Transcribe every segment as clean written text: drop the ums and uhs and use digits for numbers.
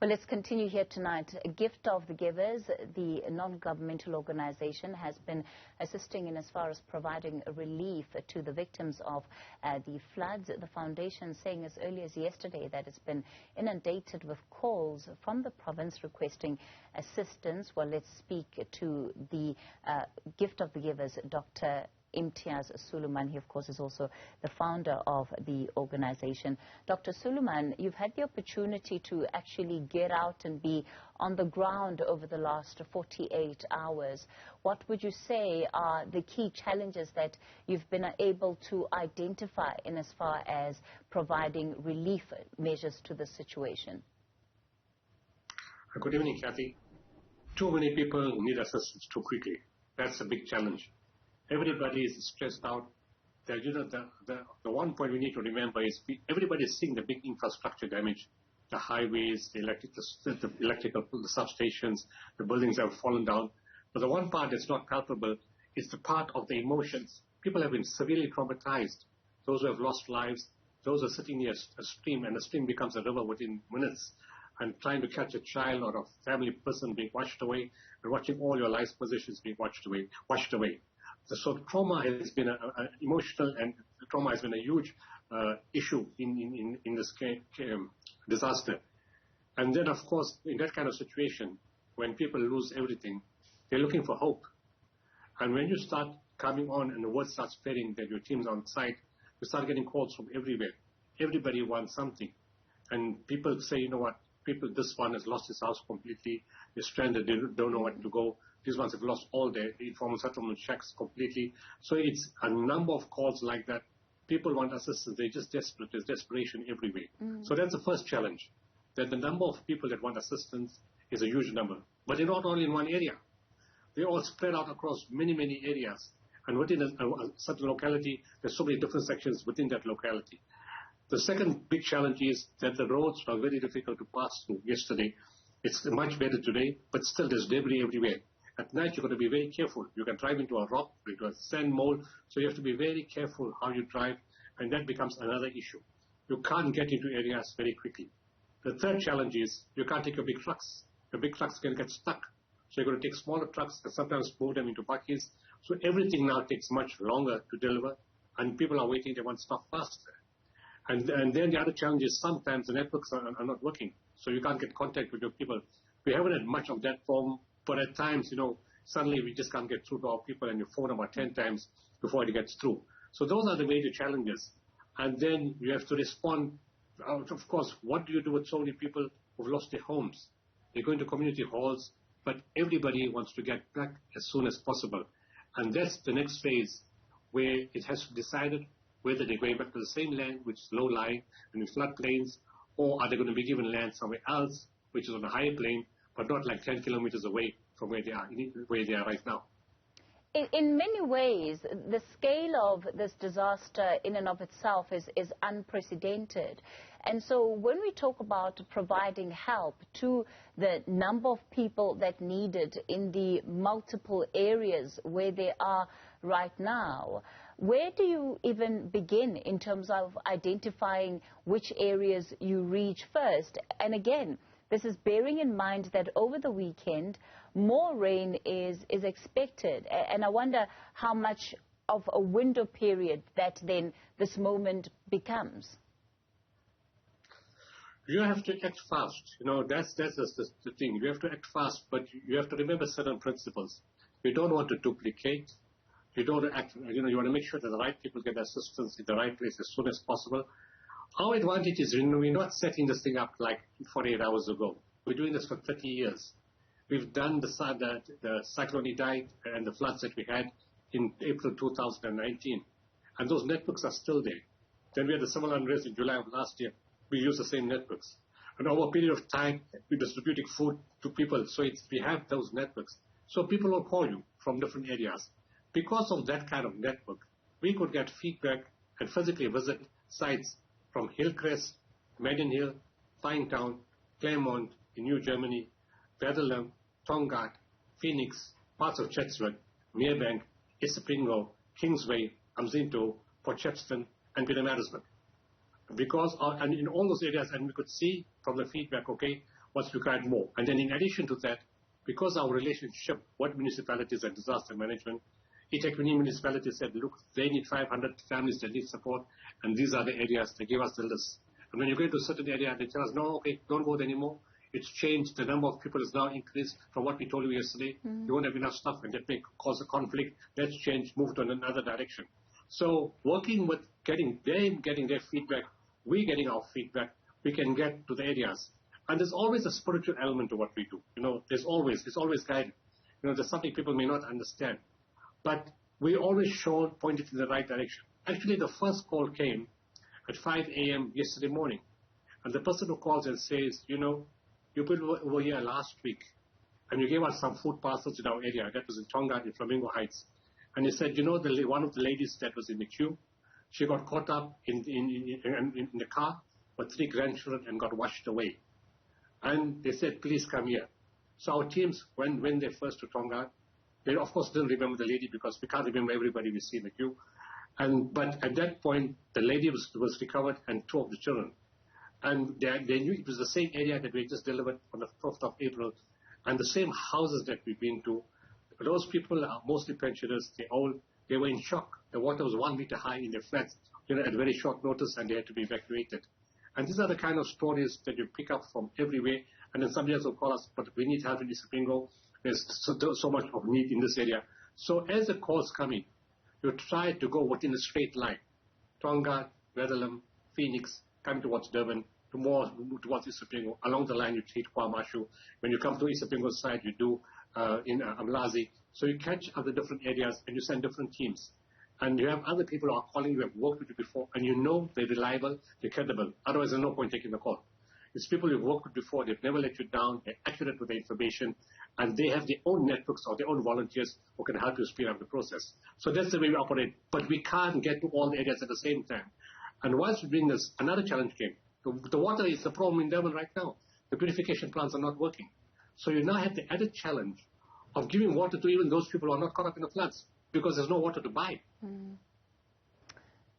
Well, let's continue here tonight. A Gift of the Givers, the non-governmental organization, has been assisting in as far as providing relief to the victims of the floods. The foundation saying as early as yesterday that it's been inundated with calls from the province requesting assistance. Well, let's speak to the Gift of the Givers, Dr. Imtiaz Sooliman. He, of course, is also the founder of the organization. Dr. Sooliman, you've had the opportunity to actually get out and be on the ground over the last 48 hours. What would you say are the key challenges that you've been able to identify in as far as providing relief measures to the situation? Good evening, Kathy. Too many people need assistance too quickly. That's a big challenge. Everybody is stressed out. The one point we need to remember is everybody is seeing the big infrastructure damage, the highways, the electrical substations, the buildings have fallen down. But the one part that's not palpable is the part of the emotions. People have been severely traumatized. Those who have lost lives, those who are sitting near a stream, and the stream becomes a river within minutes, and trying to catch a child or a family person being washed away, and watching all your life possessions being washed away. So trauma has been an emotional, and trauma has been a huge issue in this disaster. And then, of course, in that kind of situation, when people lose everything, they're looking for hope. And when you start coming on and the word starts spreading that your team's on site, you start getting calls from everywhere. Everybody wants something. And people say, you know what, this one has lost his house completely. They're stranded. They don't know where to go. These ones have lost all their informal settlement checks completely. So it's a number of calls like that. People want assistance. They're just desperate. There's desperation everywhere. So that's the first challenge, that the number of people that want assistance is a huge number. But they're not only in one area. They're all spread out across many, many areas. And within a certain locality, there's so many different sections within that locality. The second big challenge is that the roads are very difficult to pass through yesterday. It's much better today, but still there's debris everywhere. At night, you've got to be very careful. You can drive into a rock, into a sand mole, so you have to be very careful how you drive, and that becomes another issue. You can't get into areas very quickly. The third challenge is you can't take your big trucks. The big trucks can get stuck. So you're going to take smaller trucks and sometimes move them into buckets. So everything now takes much longer to deliver, and people are waiting. They want stuff faster. And then the other challenge is sometimes the networks are not working, so you can't get contact with your people. We haven't had much of that form, but at times, suddenly we just can't get through to our people, and you phone about 10 times before it gets through. So those are the major challenges. And then you have to respond. Of course, what do you do with so many people who've lost their homes? They're going to community halls, but everybody wants to get back as soon as possible. And that's the next phase, where it has to be decided whether they're going back to the same land, which is low-lying and in floodplains, or are they going to be given land somewhere else, which is on a higher plane, but not like 10 kilometers away from where they are right now. In many ways, the scale of this disaster in and of itself is unprecedented. And so when we talk about providing help to the number of people that need it in the multiple areas where they are right now, where do you even begin in terms of identifying which areas you reach first? And again, this is bearing in mind that over the weekend, more rain is expected. And I wonder how much of a window period that then this moment becomes. You have to act fast. That's the thing. You have to act fast, but you have to remember certain principles. You don't want to duplicate. You don't act, you want to make sure that the right people get assistance in the right place as soon as possible. Our advantage is, we're not setting this thing up like 48 hours ago. We're doing this for 30 years. We've done the cyclone Idai and the floods that we had in April 2019. And those networks are still there. Then we had the similar unrest in July of last year. We used the same networks. And over a period of time, we're distributing food to people. So we have those networks. So people will call you from different areas. Because of that kind of network, we could get feedback and physically visit sites from Hillcrest, Maiden Hill, Pinetown, Claremont in New Germany, Vedelum, Tongaat, Phoenix, parts of Chatsworth, Merebank, Isipingo, Kingsway, Amzinto, Port Shepstone, and Pietermaritzburg. And in all those areas, and we could see from the feedback, what's required more. And then in addition to that, because our relationship with municipalities and disaster management, Etequini municipality said, look, they need 500 families that need support, and these are the areas. They gave us the list. And when you go to a certain area, they tell us, no, okay, don't go there anymore. It's changed. The number of people is now increased from what we told you yesterday. You won't have enough stuff, and that may cause a conflict. Let's change, move to another direction. So working with getting their feedback, we getting our feedback, we can get to the areas. And there's always a spiritual element to what we do. It's always guided. There's something people may not understand. But we always pointed in the right direction. Actually, the first call came at 5 a.m. yesterday morning. And the person who calls and says, you people were here last week, and you gave us some food parcels in our area. That was in Tonga, in Flamingo Heights. And he said, one of the ladies that was in the queue, she got caught up in the car with 3 grandchildren and got washed away. And they said, please come here. So our teams went there first to Tonga. They, of course, didn't remember the lady because we can't remember everybody we see in the queue. But at that point, the lady was recovered and 2 of the children. And they knew it was the same area that we just delivered on the 1st of April, and the same houses that we've been to. Those people are mostly pensioners. They were in shock. The water was 1 meter high in their flats, at very short notice, and they had to be evacuated. And these are the kind of stories that you pick up from everywhere. And then somebody else will call us, but we need help in Isipingo. There's so much of need in this area. So as the calls come in, you try to go within a straight line. Tonga, Verulam, Phoenix, coming towards Durban, towards Isipingo. Along the line, you treat KwaMashu. When you come to Isipingo's side, you do in Amlazi. So you catch other different areas, and you send different teams. And you have other people who are calling you, have worked with you before, and they're reliable, they're credible. Otherwise, there's no point taking the call. It's people you've worked with before, they've never let you down, they're accurate with the information, and they have their own networks or their own volunteers who can help you speed up the process. So that's the way we operate. But we can't get to all the areas at the same time. And whilst we're doing this, another challenge came. The water is the problem in Durban right now. The purification plants are not working. So you now have the added challenge of giving water to even those people who are not caught up in the floods, because there's no water to buy.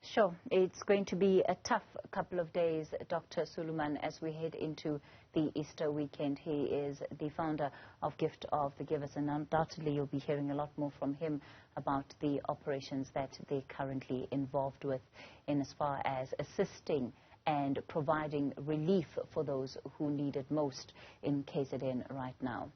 Sure. It's going to be a tough couple of days, Dr. Sooliman, as we head into the Easter weekend. He is the founder of Gift of the Givers, and undoubtedly you'll be hearing a lot more from him about the operations that they're currently involved with in as far as assisting and providing relief for those who need it most in KZN right now.